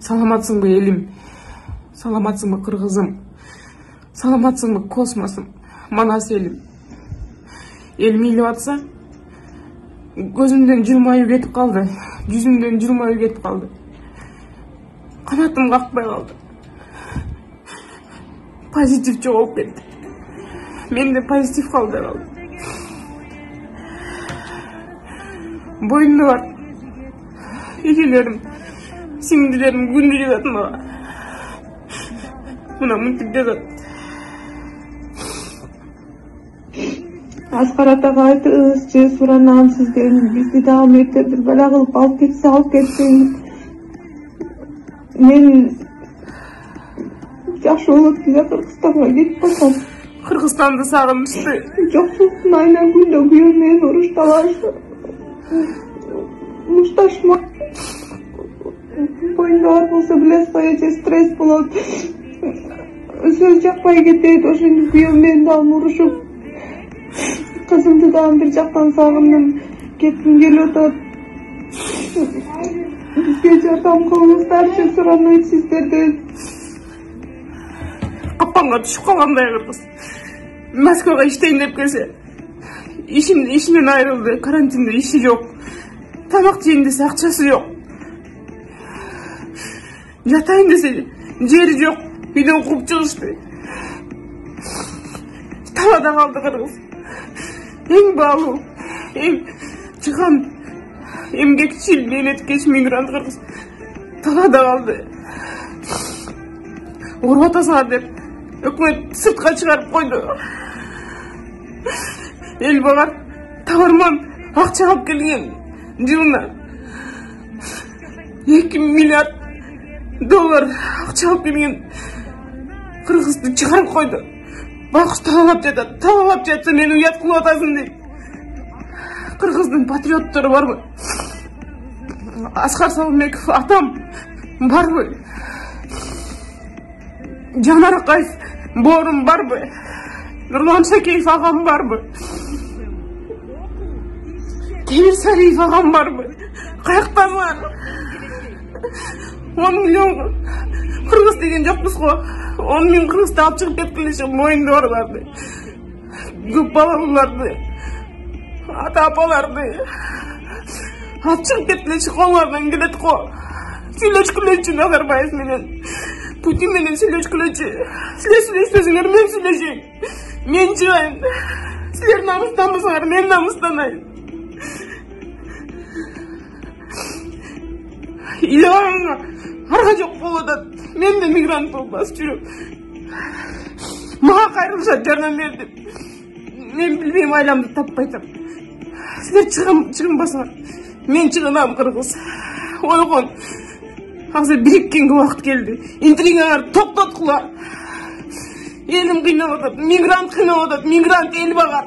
Саламатсыңбы элим? Саламатсыңбы кыргызым? Саламатсыңбы космосум? Манас элим. Элим ыйлап атса, көзүмдөн жылмаюу кетип калды. Жүзүмдөн жылмаюу кетип калды. Канатым какпай калды. Позитив жоголуп кетти. Менде позитив калбай калды. Боюнда бар. Эжелерим, сиңдилерим күндү жазат мага. Мына мынтип жазат. Аскар атага айтыңызчы, суранам сизден. Бизди дагы мектептен бала кылып алып кетсе алып кетсин. Мен жакшы болот эле Кыргызстанга кетип калсам. Кыргызстанды сагынышты. Жоксулуктун айынан күндө күйөөм менен урушталышты. Мушташма. Боюнда бар болсо билесиз эже стресс болот. Сөз жакпай кетет, ошентип күйөөм менен дагы урушуп. Кызымды дагы бир жактан сагындым. Кетким келип атат. Бизге жардам кылыңыздарчы, суранайт сиздерден. Капанга түшүп калгандай кыргыз. Москвага иштейин деп келсе, ишинен айрылды, карантинде иши жок. Тамак жейин десе акчасы жок. Жатайын десе жери жок, үйдөн кууп чыгышты. Талада калды кыргыз. Эң баалуу, эң чыган, эмгекчил, мээнеткеч мигрант кыргыз. Талада калды. Уруп атасыңар деп өкмөт сыртка чыгарып койду. Эл багар табарман акча алып келген жылына 2 миллиард доллар акча алып келген кыргызды чыгарып койду. Байкуш талап жатса мени уят кылып атасың дейт. Кыргыздын патриоттору барбы? Аскар Салымбеков атам барбы? Жанар Акаев боорум барбы? Нурлан Шакеев агам барбы? Темир Салиев агам барбы? Каяктасыңар? 10 миллион кыргыз деген жокпуз го. 10 миң кыргызды алып чыгып кеткиле моюнда барларды. Көп балаларды, ата апаларды алып чыгып кеткиле колуңардан келет го. Сүйлөшкүлөчү Назарбаев менен. Путин менен сүйлөшкүлөчү. Силер сүйлөшпөсүңөр, мен сүйлөшөйүн. Мен чыгайын. Силер намыстанбасаңар, мен намыстанайын. Илебаңа арга жок болуп атат. Мен де мигрант болуп басып жүрөм. Мага кайрылышат жардам бер деп. Мен билбейм, айламды таппай атам. Силер чыгынбасаңар, мен чыгынам кыргыз. Ойгон. Азыр бириккенге убакыт келди. Интригаңарды токтоткула. Элим кыйналып атат, мигрант кыйналып атат, мигрант эл багар.